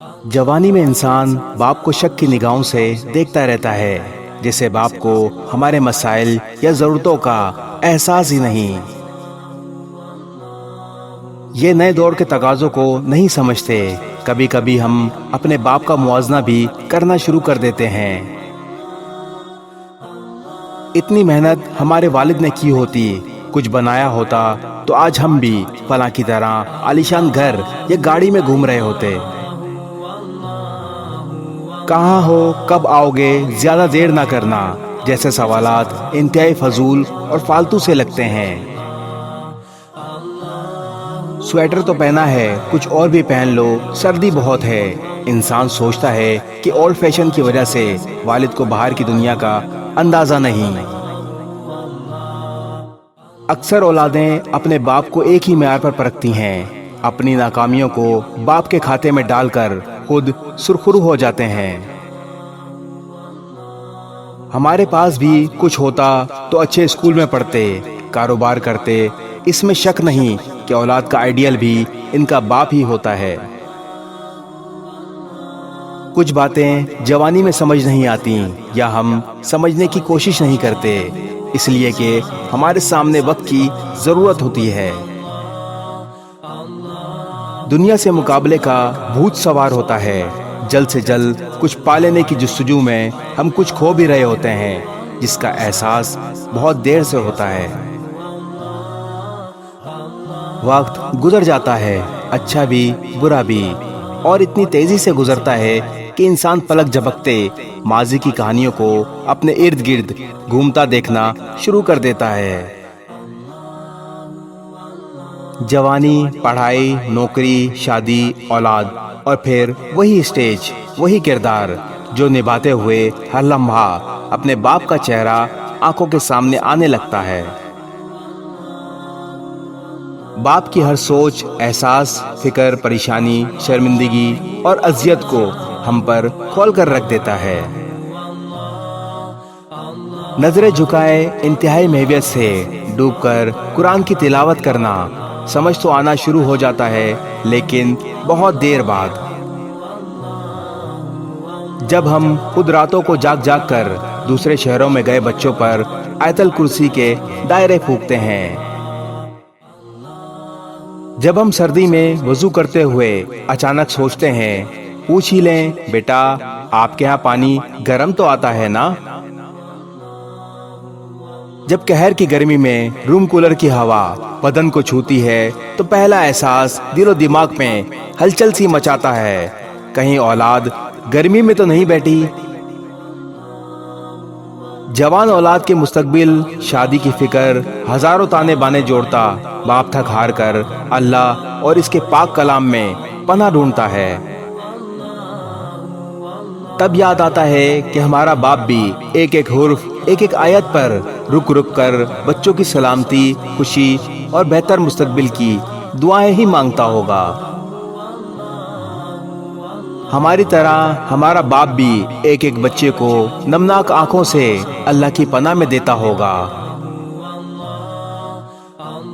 جوانی میں انسان باپ کو شک کی نگاہوں سے دیکھتا رہتا ہے، جیسے باپ کو ہمارے مسائل یا ضرورتوں کا احساس ہی نہیں۔ یہ نئے دور کے تقاضوں کو نہیں سمجھتے۔ کبھی کبھی ہم اپنے باپ کا موازنہ بھی کرنا شروع کر دیتے ہیں۔ اتنی محنت ہمارے والد نے کی ہوتی، کچھ بنایا ہوتا تو آج ہم بھی فلاں کی طرح عالیشان گھر یا گاڑی میں گھوم رہے ہوتے۔ کہاں ہو، کب آؤ گے، زیادہ دیر نہ کرنا جیسے سوالات انتہائی فضول اور فالتو سے لگتے ہیں۔ سویٹر تو پہنا ہے، کچھ اور بھی پہن لو، سردی بہت ہے۔ انسان سوچتا ہے کہ اولڈ فیشن کی وجہ سے والد کو باہر کی دنیا کا اندازہ نہیں۔ اکثر اولادیں اپنے باپ کو ایک ہی معیار پر پرکھتی ہیں، اپنی ناکامیوں کو باپ کے کھاتے میں ڈال کر خود سرخرو ہو جاتے ہیں۔ ہمارے پاس بھی کچھ ہوتا تو اچھے اسکول میں پڑھتے، کاروبار کرتے۔ اس میں شک نہیں کہ اولاد کا آئیڈیل بھی ان کا باپ ہی ہوتا ہے۔ کچھ باتیں جوانی میں سمجھ نہیں آتی یا ہم سمجھنے کی کوشش نہیں کرتے، اس لیے کہ ہمارے سامنے وقت کی ضرورت ہوتی ہے۔ دنیا سے مقابلے کا بھوت سوار ہوتا ہے۔ جلد سے جلد کچھ پا لینے کی جستجو میں ہم کچھ کھو بھی رہے ہوتے ہیں، جس کا احساس بہت دیر سے ہوتا ہے۔ وقت گزر جاتا ہے، اچھا بھی برا بھی، اور اتنی تیزی سے گزرتا ہے کہ انسان پلک جھپکتے ماضی کی کہانیوں کو اپنے ارد گرد گھومتا دیکھنا شروع کر دیتا ہے۔ جوانی، پڑھائی، نوکری، شادی، اولاد، اور پھر وہی اسٹیج، وہی کردار جو نبھاتے ہوئے ہر لمحہ اپنے باپ کا چہرہ آنکھوں کے سامنے آنے لگتا ہے۔ باپ کی ہر سوچ، احساس، فکر، پریشانی، شرمندگی اور اذیت کو ہم پر کھول کر رکھ دیتا ہے۔ نظریں جھکائے انتہائی محبت سے ڈوب کر قرآن کی تلاوت کرنا، سمجھ تو آنا شروع ہو جاتا ہے لیکن بہت دیر بعد، جب ہم خود راتوں کو جاگ جاگ کر دوسرے شہروں میں گئے بچوں پر آیت الکرسی کے دائرے پھونکتے ہیں، جب ہم سردی میں وضو کرتے ہوئے اچانک سوچتے ہیں پوچھ ہی لیں بیٹا آپ کے ہاں پانی گرم تو آتا ہے نا، جب قہر کی گرمی میں روم کولر کی ہوا بدن کو چھوتی ہے تو پہلا احساس دل و دماغ میں ہلچل سی مچاتا ہے، کہیں اولاد گرمی میں تو نہیں بیٹھی۔ جوان اولاد کے مستقبل، شادی کی فکر، ہزاروں تانے بانے جوڑتا باپ تھک ہار کر اللہ اور اس کے پاک کلام میں پناہ ڈھونڈتا ہے۔ تب یاد آتا ہے کہ ہمارا باپ بھی ایک ایک حرف، ایک ایک آیت پر رک رک کر بچوں کی سلامتی، خوشی اور بہتر مستقبل کی دعائیں ہی مانگتا ہوگا۔ ہماری طرح ہمارا باپ بھی ایک ایک بچے کو نمناک آنکھوں سے اللہ کی پناہ میں دیتا ہوگا۔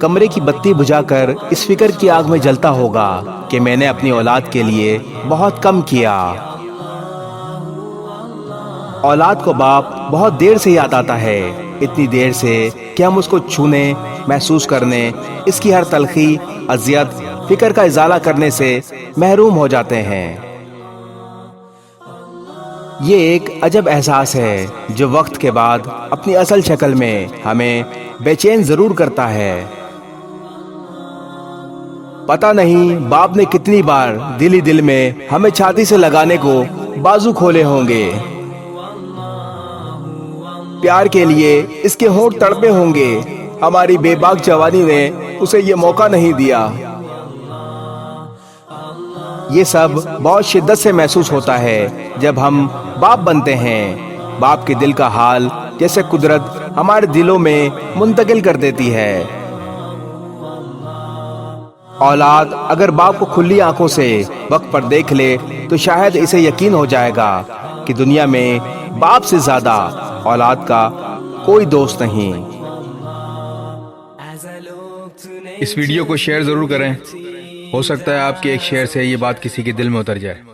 کمرے کی بتی بجھا کر اس فکر کی آگ میں جلتا ہوگا کہ میں نے اپنی اولاد کے لیے بہت کم کیا۔ اولاد کو باپ بہت دیر سے یاد آتا ہے، اتنی دیر سے کہ ہم اس کو چھونے، محسوس کرنے، اس کی ہر تلخی، اذیت، فکر کا ازالہ کرنے سے محروم ہو جاتے ہیں۔ یہ ایک عجب احساس ہے جو وقت کے بعد اپنی اصل شکل میں ہمیں بے چین ضرور کرتا ہے۔ پتہ نہیں باپ نے کتنی بار دل ہی دل میں ہمیں چھاتی سے لگانے کو بازو کھولے ہوں گے، پیار کے لیے اس کے ہونٹ تڑپے ہوں گے، ہماری بے باک جوانی نے اسے یہ موقع نہیں دیا۔ یہ سب بہت شدت سے محسوس ہوتا ہے جب ہم باپ بنتے ہیں۔ باپ کے دل کا حال جیسے قدرت ہمارے دلوں میں منتقل کر دیتی ہے۔ اولاد اگر باپ کو کھلی آنکھوں سے وقت پر دیکھ لے تو شاید اسے یقین ہو جائے گا کہ دنیا میں باپ سے زیادہ اولاد کا کوئی دوست نہیں۔ اس ویڈیو کو شیئر ضرور کریں، ہو سکتا ہے آپ کے ایک شیئر سے یہ بات کسی کے دل میں اتر جائے۔